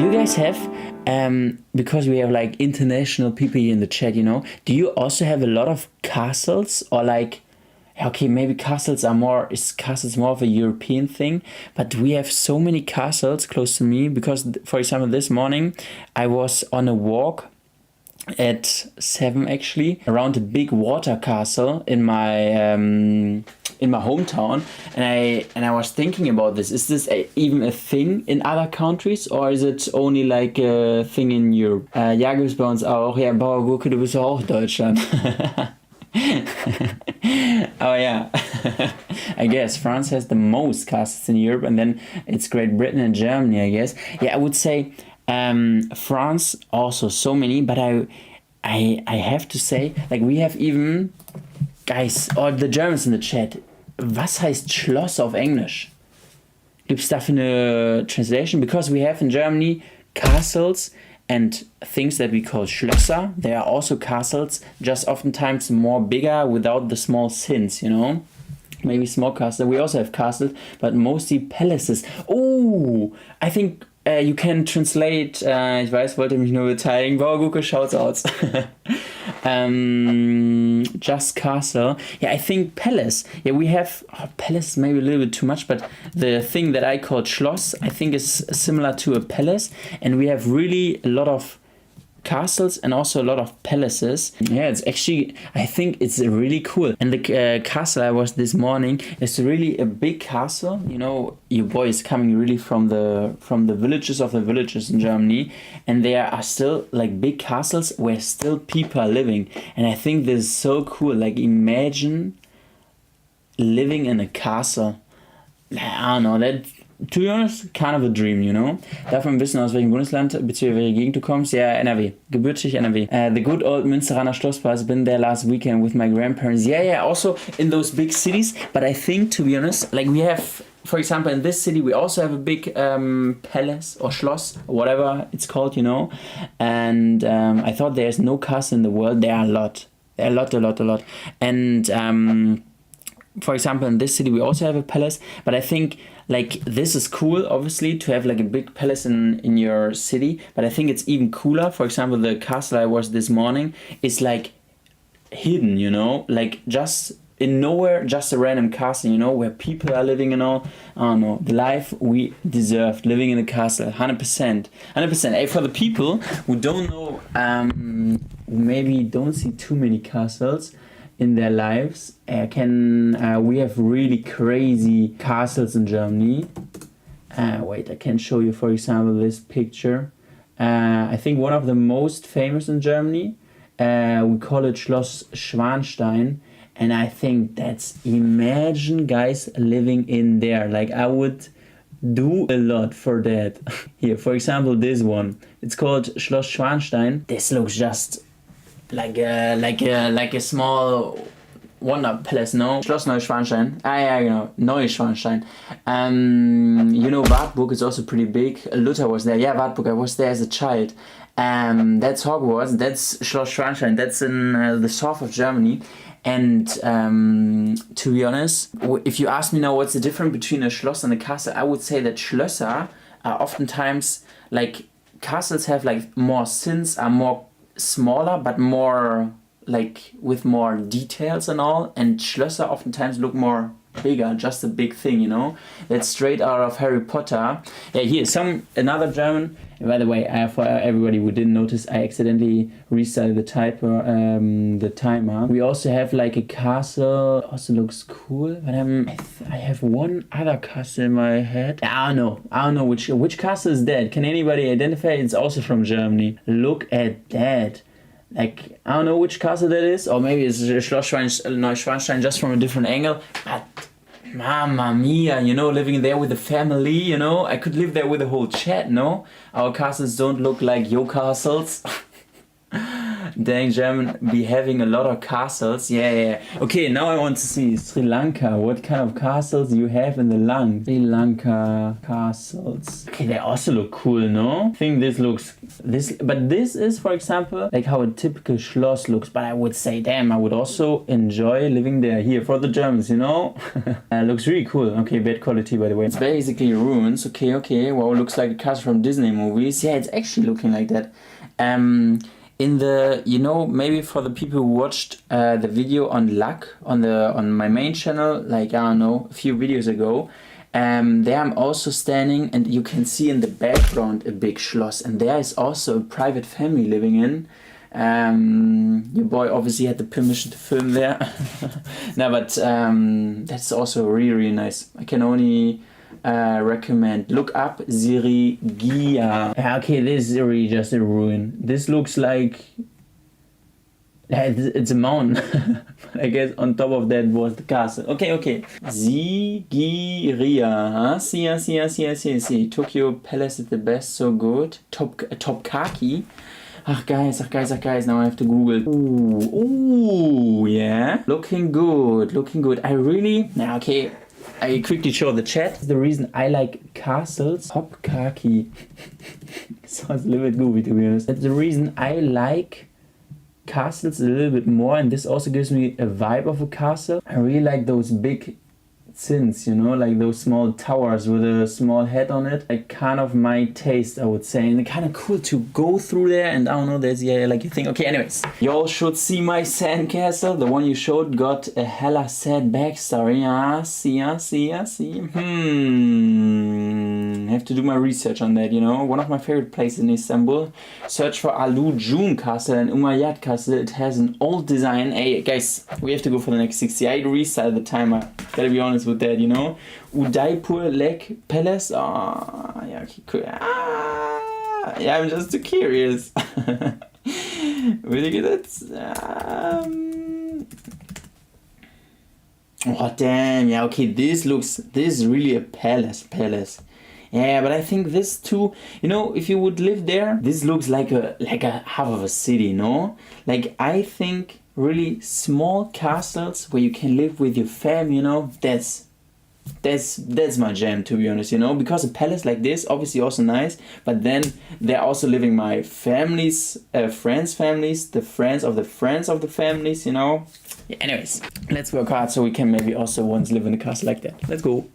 Do you guys have, because we have like international people here in the chat, you know, do you also have a lot of castles, or like, okay, maybe castles more of a European thing, but we have so many castles close to me because, for example, this morning I was on a walk at 7 actually around a big water castle in my hometown, and I was thinking about this. Is this even a thing in other countries, or is it only like a thing in Europe? Ja, gibt's bei uns auch. Ja, Bauergurke, du bist doch auch Deutschland. Oh yeah. I guess France has the most castles in Europe, and then it's Great Britain and Germany, I guess. Yeah, I would say France also so many, but I have to say, like, we have even, guys, or the Germans in the chat, was heißt Schloss auf Englisch? Gibt's dafür eine translation? Because we have in Germany castles and things that we call Schlösser. They are also castles, just oftentimes more bigger without the small sins, you know? Maybe small castle. We also have castles, but mostly palaces. Oh, I think you can translate, ich weiß, wollte mich nur beteiligen. Bauergurke, schaut's aus. Just castle. Yeah, I think palace. Yeah, we have palace, maybe a little bit too much, but the thing that I call Schloss, I think is similar to a palace, and we have really a lot of castles and also a lot of palaces. Yeah, it's actually, I think it's really cool. And the castle I was this morning is really a big castle. You know, your boy is coming really from the villages of the villages in Germany, and there are still like big castles where still people are living. And I think this is so cool. Like, imagine living in a castle. I don't know, that, to be honest, kind of a dream, you know? Darf man wissen, aus welchem Bundesland bzw. welche Gegend du kommst? Ja, NRW. Gebürtig NRW. The good old Münsteraner Schlosspass. Been there last weekend with my grandparents. Yeah, also in those big cities. But I think, to be honest, like, we have, for example, in this city, we also have a big palace or Schloss, or whatever it's called, you know? And I thought there's no castle in the world. There are a lot. There are a lot. And for example, in this city, we also have a palace. But I think, like, this is cool, obviously, to have like a big palace in your city, but I think it's even cooler. For example, the castle I was this morning is like hidden, you know, like just in nowhere, just a random castle, you know, where people are living and all. I don't know, the life we deserved, living in a castle, 100%. Hey, for the people who don't know, who maybe don't see too many castles in their lives, we have really crazy castles in Germany. Wait, I can show you, for example, this picture. I think one of the most famous in Germany, we call it Schloss Schwanstein, and I think that's, imagine, guys, living in there. Like, I would do a lot for that. Here, for example, this one, it's called Schloss Schwanstein. This looks just like a small wonder palace, no? Schloss Neuschwanstein. Yeah, you know, Neuschwanstein. You know, Wartburg is also pretty big. Luther was there. Yeah, Wartburg, I was there as a child. That's Hogwarts. That's Schloss Schwanstein. That's in the south of Germany. And to be honest, if you ask me now what's the difference between a Schloss and a castle, I would say that Schlösser are oftentimes, like, castles have like more sins, are more smaller, but more like with more details and all, and Schlösser oftentimes look more bigger, just a big thing, you know? That's straight out of Harry Potter. Yeah, here's another German. By the way, for everybody who didn't notice, I accidentally restarted the timer. We also have like a castle, also looks cool, but I have one other castle in my head. I don't know which castle is that. Can anybody identify? It's also from Germany. Look at that. Like, I don't know which castle that is, or maybe it's Schloss Neuschwanstein just from a different angle, but mamma mia, you know, living there with the family, you know, I could live there with the whole chat, no? Our castles don't look like your castles. Dang, German be having a lot of castles. Yeah. Okay, now I want to see Sri Lanka. What kind of castles you have in the land? Sri Lanka castles. Okay, they also look cool, no? I think but this is, for example, like how a typical Schloss looks. But I would say, damn, I would also enjoy living there here for the Germans, you know? Looks really cool. Okay, bad quality, by the way. It's basically ruins. Okay. Wow, looks like a castle from Disney movies. Yeah, it's actually looking like that. In the, maybe for the people who watched the video on luck on my main channel, like, I don't know, a few videos ago, there I'm also standing, and you can see in the background a big Schloss, and there is also a private family living in. Your boy obviously had the permission to film there. No, but that's also really, really nice. I can only recommend. Look up Zirigia. Okay, this is really just a ruin. This looks like it's a mountain. I guess on top of that was the castle. Okay. Zigiria. See. Tokyo Palace is the best, so good. Topkaki. Ach guys, now I have to Google. Ooh, yeah. Looking good. I quickly show the chat. The reason I like castles. Topkaki. Sounds a little bit goofy, to be honest. That's the reason I like castles a little bit more, and this also gives me a vibe of a castle. I really like those big zins, like those small towers with a small head on it. Like kind of my taste, I would say, and kind of cool to go through there. And I don't know, there's like you think. Okay, anyways, y'all should see my sandcastle. The one you showed got a hella sad backstory. See. Have to do my research on that. One of my favorite places in Istanbul. Search for Alucun Castle and Umayyad Castle. It has an old design. Hey guys, we have to go for the next 60. I restarted the timer. Gotta be honest with that, Udaipur Lake Palace. Yeah, okay, cool. Yeah, I'm just too curious. Really good. Oh damn, yeah, okay, this is really a palace. Yeah, but I think this too, if you would live there, this looks like a half of a city, no? Like, I think really small castles where you can live with your fam, that's my jam, to be honest, because a palace like this, obviously also nice, but then they're also living my family's friends' families, the friends of the families, Yeah, anyways, let's work hard so we can maybe also once live in a castle like that. Let's go.